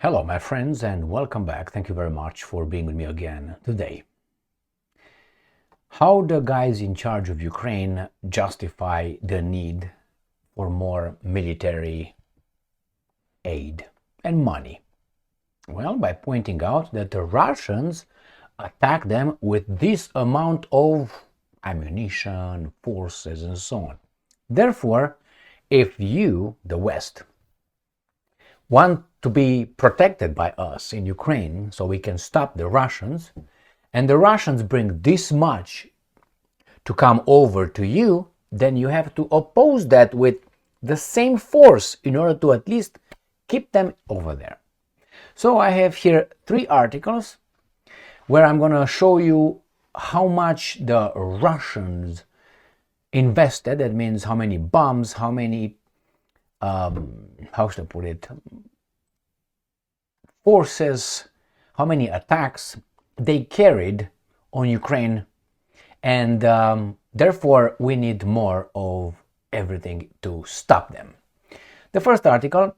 Hello, my friends, and welcome back. Thank you very much for being with me again today. How the guys in charge of Ukraine justify the need for more military aid and money? Well, by pointing out that the Russians attack them with this amount of ammunition, forces, and so on. Therefore, if you, the West, want to be protected by us in Ukraine so we can stop the Russians, and the Russians bring this much to come over to you, then you have to oppose that with the same force in order to at least keep them over there. So I have here 3 articles where I'm going to show you how much the Russians invested. That means how many bombs, how many how should I put it, forces, how many attacks they carried on Ukraine, and therefore we need more of everything to stop them. The first article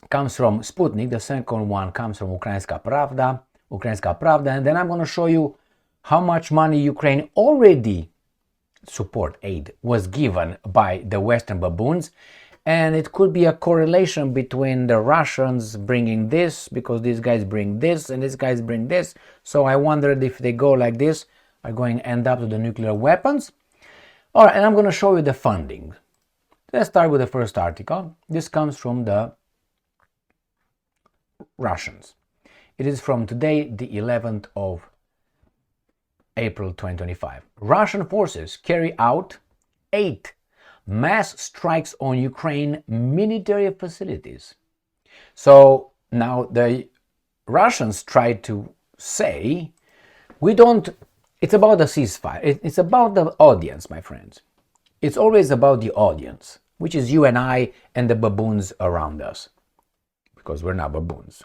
comes from Sputnik, the second one comes from Ukrainska Pravda, and then I'm going to show you how much money Ukraine already support aid was given by the Western baboons. And it could be a correlation between the Russians bringing this, because these guys bring this, and these guys bring this. So I wondered if they go like this, are going to end up with the nuclear weapons. All right, and I'm going to show you the funding. Let's start with the first article. This comes from the Russians. It is from today, the 11th of April 2025. Russian forces carry out 8 mass strikes on Ukraine military facilities. So now the Russians try to say, it's about the ceasefire. It's about the audience, my friends. It's always about the audience, which is you and I and the baboons around us. Because we're not baboons.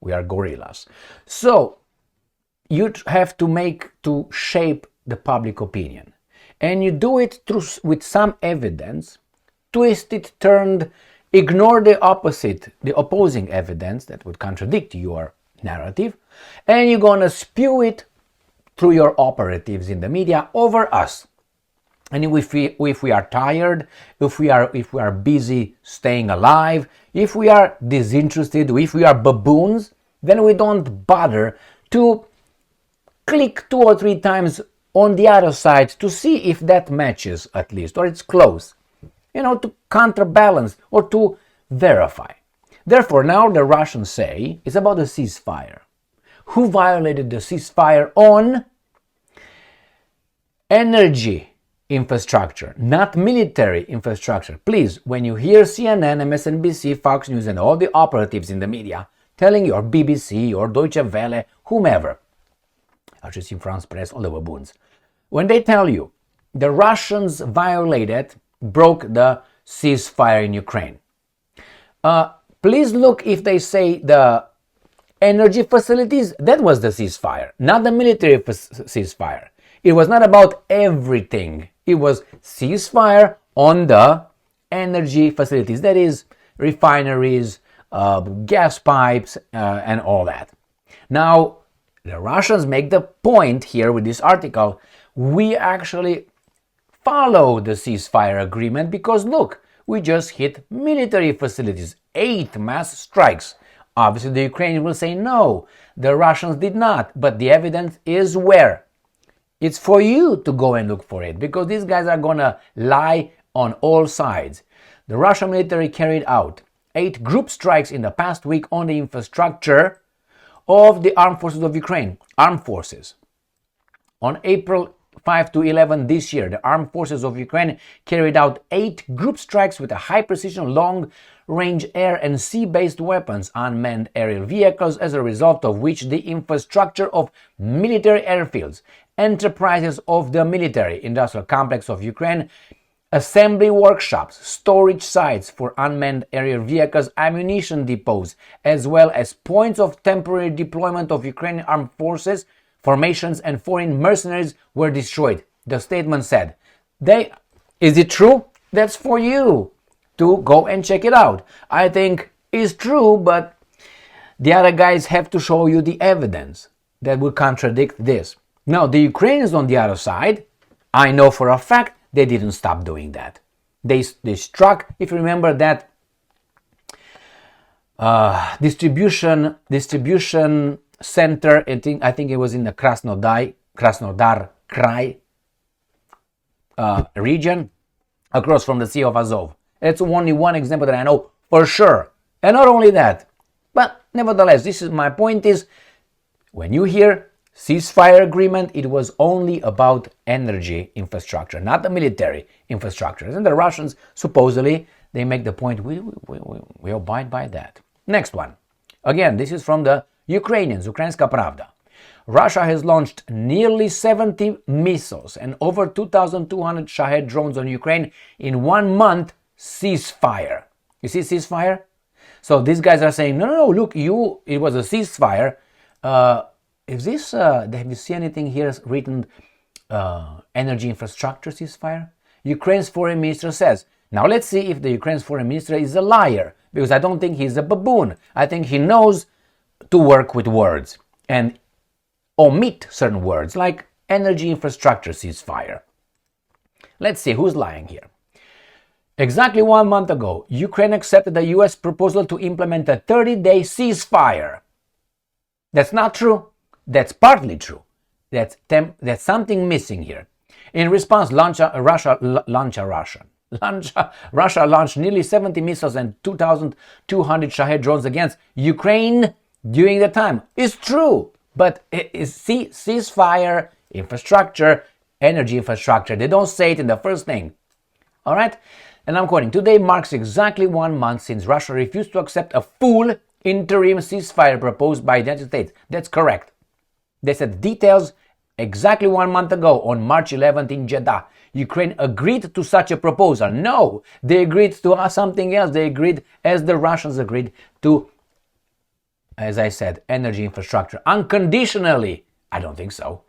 We are gorillas. So you have to shape the public opinion. And you do it with some evidence, twist it, turned, ignore the opposing evidence that would contradict your narrative, and you're going to spew it through your operatives in the media over us. And if we are tired, if we are busy staying alive, if we are disinterested, if we are baboons, then we don't bother to click 2 or 3 times on the other side to see if that matches at least, or it's close, to counterbalance or to verify. Therefore, now the Russians say it's about the ceasefire. Who violated the ceasefire on energy infrastructure, not military infrastructure? Please, when you hear CNN, MSNBC, Fox News, and all the operatives in the media telling you, or BBC, or Deutsche Welle, whomever, Agence France Presse, all the baboons, when they tell you the Russians broke the ceasefire in Ukraine, please look if they say the energy facilities, that was the ceasefire, not the military ceasefire. It was not about everything. It was ceasefire on the energy facilities, that is refineries, gas pipes, and all that. Now, the Russians make the point here with this article, we actually follow the ceasefire agreement because look, we just hit military facilities, 8 mass strikes. Obviously the Ukrainians will say no, the Russians did not, but the evidence is where? It's for you to go and look for it, because these guys are gonna lie on all sides. The Russian military carried out 8 group strikes in the past week on the infrastructure of the armed forces of Ukraine, armed forces. On April 5 to 11 this year, the armed forces of Ukraine carried out 8 group strikes with a high-precision, long-range air and sea-based weapons, unmanned aerial vehicles, as a result of which the infrastructure of military airfields, enterprises of the military industrial complex of Ukraine, assembly workshops, storage sites for unmanned aerial vehicles, ammunition depots, as well as points of temporary deployment of Ukrainian armed forces, formations, and foreign mercenaries were destroyed. The statement said. Is it true? That's for you to go and check it out. I think it's true, but The other guys have to show you the evidence that will contradict this. Now, the Ukrainians on the other side, I know for a fact they didn't stop doing that. They struck, if you remember that distribution center, I think it was in the Krasnodar Krai region, across from the Sea of Azov. It's only one example that I know for sure. And not only that, but nevertheless, this is my point is, when you hear ceasefire agreement, it was only about energy infrastructure, not the military infrastructure. And the Russians, supposedly, they make the point, we abide by that. Next one. Again, this is from the Ukrainians, Ukrainska Pravda. Russia has launched nearly 70 missiles and over 2,200 Shahed drones on Ukraine in 1 month ceasefire. You see ceasefire? So these guys are saying, no, look, it was a ceasefire. Is this, have you seen anything here written, energy infrastructure ceasefire? Ukraine's foreign minister says. Now let's see if the Ukraine's foreign minister is a liar, because I don't think he's a baboon. I think he knows to work with words and omit certain words like energy infrastructure ceasefire. Let's see who's lying here. Exactly 1 month ago, Ukraine accepted the US proposal to implement a 30-day ceasefire. That's not true. That's partly true. That's something missing here. In response, Russia launched nearly 70 missiles and 2,200 Shahed drones against Ukraine during the time. It's true, but ceasefire, infrastructure, energy infrastructure. They don't say it in the first thing. All right? And I'm quoting, today marks exactly 1 month since Russia refused to accept a full interim ceasefire proposed by the United States. That's correct. They said details exactly 1 month ago on March 11th in Jeddah. Ukraine agreed to such a proposal. No, they agreed to something else. They agreed, as the Russians agreed, to, as I said, energy infrastructure. Unconditionally. I don't think so.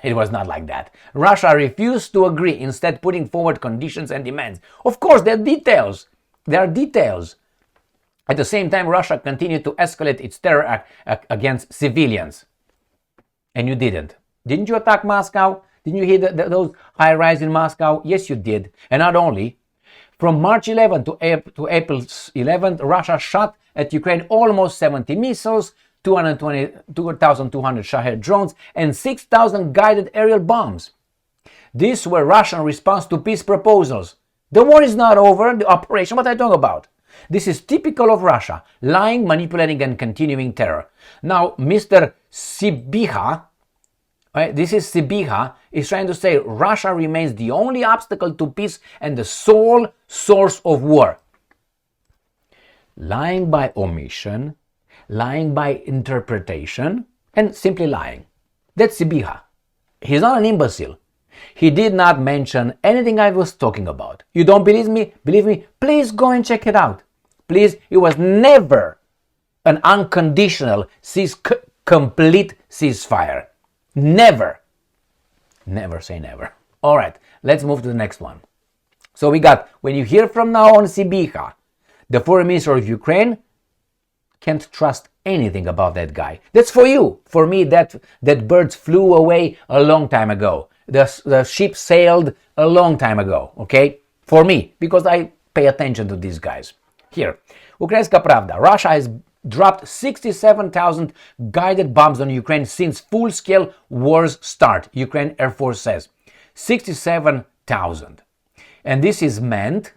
It was not like that. Russia refused to agree, instead putting forward conditions and demands. Of course, there are details. There are details. At the same time, Russia continued to escalate its terror against civilians. And you didn't. Didn't you attack Moscow? Didn't you hear those high-rise in Moscow? Yes, you did. And not only. From March 11 to April 11, Russia shot at Ukraine almost 70 missiles, 2,200 Shahed drones, and 6,000 guided aerial bombs. These were Russian response to peace proposals. The war is not over, the operation, what I talk about. This is typical of Russia, lying, manipulating, and continuing terror. Now, Mr. Sibiha, this is Sibiha, is trying to say Russia remains the only obstacle to peace and the sole source of war. Lying by omission, lying by interpretation, and simply lying. That's Sibiha. He's not an imbecile. He did not mention anything I was talking about. You don't believe me? Believe me? Please go and check it out. Please, it was never an unconditional complete ceasefire. Never. Never say never. All right, let's move to the next one. So we got, when you hear from now on Sibiha, the foreign minister of Ukraine, can't trust anything about that guy. That's for you. For me, that birds flew away a long time ago. The ship sailed a long time ago, okay? For me, because I pay attention to these guys. Here, Ukrainska Pravda. Russia has dropped 67,000 guided bombs on Ukraine since full-scale war's start, Ukraine Air Force says. 67,000. And this is meant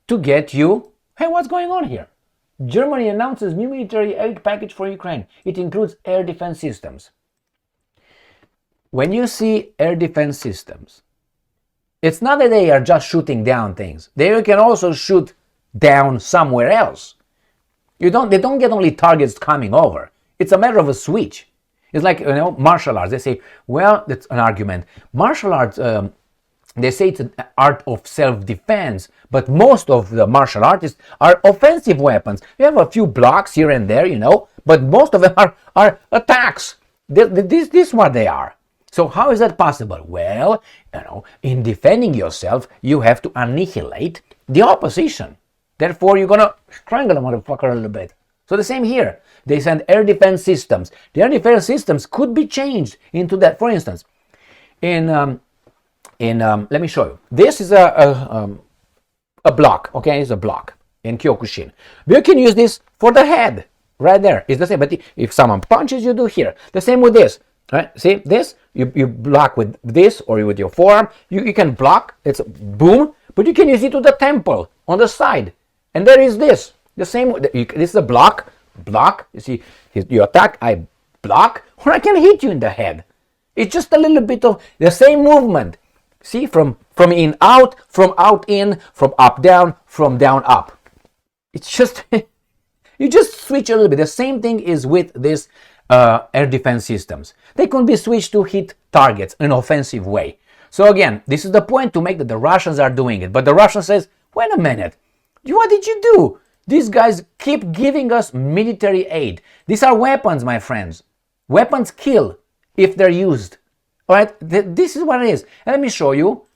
to get you, hey, what's going on here? Germany announces new military aid package for Ukraine. It includes air defense systems. When you see air defense systems, it's not that they are just shooting down things. They can also shoot down somewhere else. They don't get only targets coming over. It's a matter of a switch. It's like, martial arts. They say, well, that's an argument. Martial arts, they say it's an art of self-defense, but most of the martial artists are offensive weapons. You have a few blocks here and there, but most of them are attacks. This is what they are. So how is that possible? Well, in defending yourself, you have to annihilate the opposition. Therefore, you're going to strangle a motherfucker a little bit. So the same here. They send air defense systems. The air defense systems could be changed into that. For instance, let me show you. This is a block. Okay, it's a block in Kyokushin. You can use this for the head. Right there. It's the same. But if someone punches, you do here. The same with this. Right? See this? You block with this or with your forearm. You can block. It's boom. But you can use it to the temple on the side. And there is this. The same. This is a block. Block. You see, you attack. I block. Or I can hit you in the head. It's just a little bit of the same movement. See, from in out, from out in, from up down, from down up. It's just you just switch a little bit. The same thing is with this air defense systems. They can be switched to hit targets in an offensive way. So again, this is the point to make that the Russians are doing it. But the Russian says, wait a minute, what did you do? These guys keep giving us military aid. These are weapons, my friends. Weapons kill if they're used. All right, this is what it is. And let me show you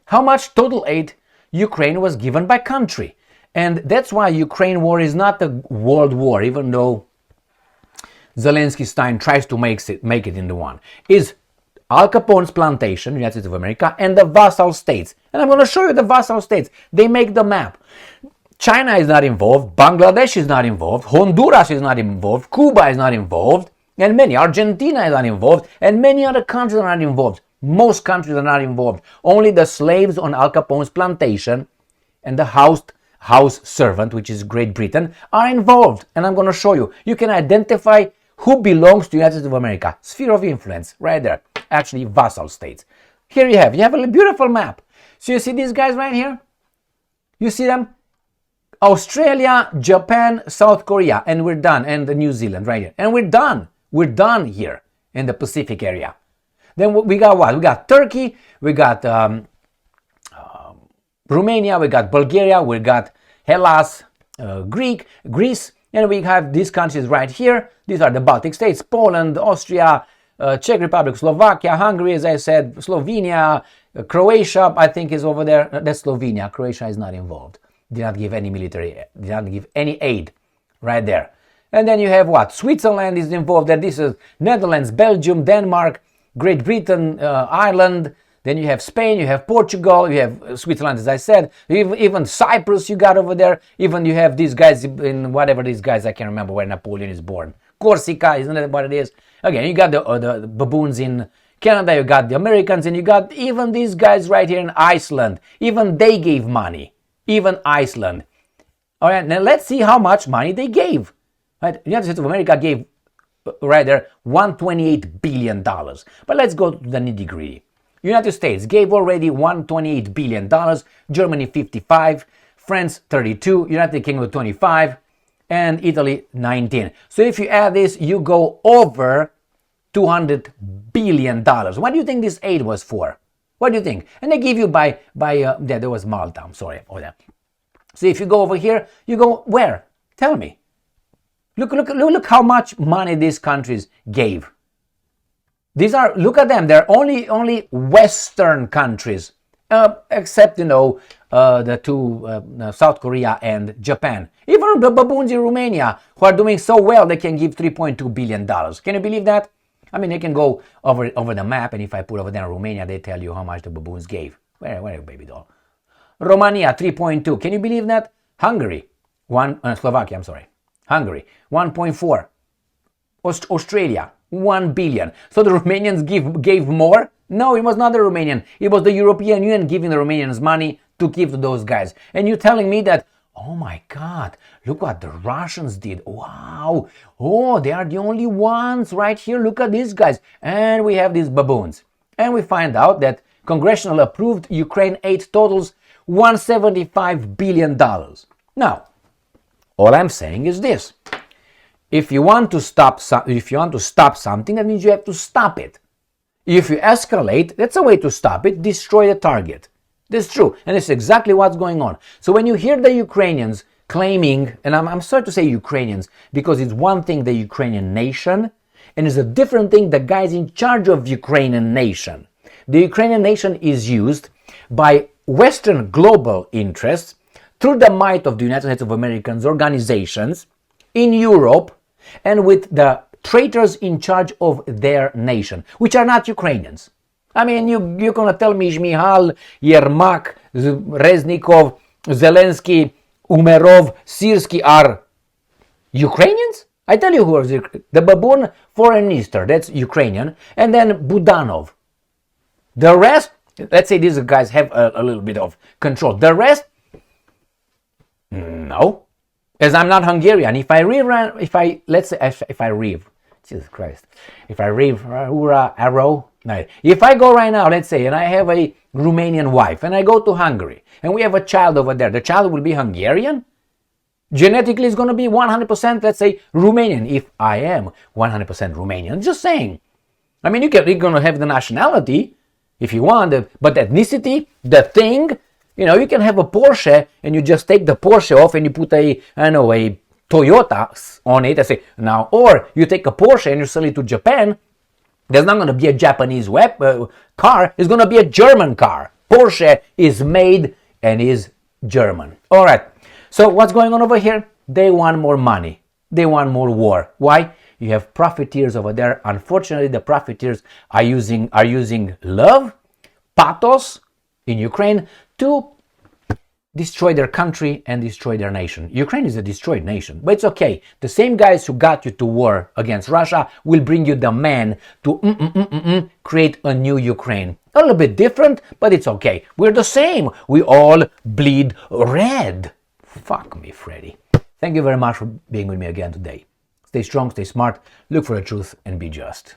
how much total aid Ukraine was given by country. And that's why Ukraine war is not a world war, even though Zelensky Stein tries to make it into one. Is Al Capone's plantation, United States of America, and the vassal states. And I'm going to show you the vassal states. They make the map. China is not involved, Bangladesh is not involved, Honduras is not involved, Cuba is not involved, and Argentina is not involved, and many other countries are not involved. Most countries are not involved. Only the slaves on Al Capone's plantation and the house servant, which is Great Britain, are involved. And I'm going to show you. You can identify who belongs to the United States of America. Sphere of influence, right there. Actually, vassal states. Here you have a beautiful map. So you see these guys right here? You see them? Australia, Japan, South Korea, and we're done. And New Zealand right here. And we're done. We're done here in the Pacific area. Then we got what? We got Turkey, we got Romania, we got Bulgaria, we got Hellas, Greece, and we have these countries right here. These are the Baltic states, Poland, Austria, Czech Republic, Slovakia, Hungary, as I said, Slovenia, Croatia, I think is over there. That's Slovenia. Croatia is not involved. Did not give any did not give any aid right there. And then you have what? Switzerland is involved there. This is Netherlands, Belgium, Denmark, Great Britain, Ireland. Then you have Spain, you have Portugal, you have Switzerland, as I said. Even Cyprus you got over there. Even you have these guys in whatever these guys, I can't remember where Napoleon is born. Corsica, isn't that what it is? Again, you got the baboons in Canada, you got the Americans, and you got even these guys right here in Iceland. Even they gave money. Even Iceland. All right, now let's see how much money they gave. Right? The United States of America gave, right there, $128 billion. But let's go to the nitty-gritty. United States gave already $128 billion, Germany 55, France 32, United Kingdom 25, and Italy 19. So if you add this, you go over $200 billion. What do you think this aid was for? What do you think? And they give you there was Malta, I'm sorry for that. So if you go over here, you go where? Tell me. Look how much money these countries gave. Look at them, they're only Western countries, except, the two, South Korea and Japan. Even the baboons in Romania, who are doing so well, they can give $3.2 billion. Can you believe that? I mean, they can go over the map, and if I put over there Romania, they tell you how much the baboons gave. Where baby doll? Romania, 3.2. Can you believe that? Hungary, Slovakia, I'm sorry. Hungary, 1.4. Australia, 1 billion. So the Romanians gave more? No, it was not the Romanian. It was the European Union giving the Romanians money to give to those guys. And you're telling me that, oh my God, look what the Russians did. Wow. Oh, they are the only ones right here. Look at these guys. And we have these baboons. And we find out that Congressionally approved Ukraine aid totals $175 billion. Now, all I'm saying is this. If you want to stop something, that means you have to stop it. If you escalate, that's a way to stop it, destroy the target. That's true, and it's exactly what's going on. So when you hear the Ukrainians claiming, and I'm sorry to say Ukrainians, because it's one thing the Ukrainian nation, and it's a different thing the guys in charge of Ukrainian nation. The Ukrainian nation is used by Western global interests through the might of the United States of America's organizations in Europe and with the traitors in charge of their nation, which are not Ukrainians. I mean, you're going to tell me Shmihal, Yermak, Reznikov, Zelensky, Umerov, Syrskyi are Ukrainians? I tell you who are the baboon foreign minister, that's Ukrainian, and then Budanov. The rest, let's say these guys have a little bit of control. The rest, no. As I'm not Hungarian, if I go right now, let's say, and I have a Romanian wife, and I go to Hungary, and we have a child over there, the child will be Hungarian? Genetically, it's going to be 100%, let's say, Romanian, if I am 100% Romanian. Just saying. I mean, you're going to have the nationality, if you want, but ethnicity, the thing, you can have a Porsche, and you just take the Porsche off, and you put a Toyota on it, I say, now, or you take a Porsche, and you sell it to Japan. There's not going to be a Japanese car, it's going to be a German car. Porsche is made and is German. All right. So what's going on over here? They want more money. They want more war. Why? You have profiteers over there. Unfortunately, the profiteers are using love, pathos in Ukraine to destroy their country and destroy their nation. Ukraine is a destroyed nation, but it's okay. The same guys who got you to war against Russia will bring you the man to create a new Ukraine. A little bit different, but it's okay. We're the same. We all bleed red. Fuck me, Freddy. Thank you very much for being with me again today. Stay strong, stay smart, look for the truth, and be just.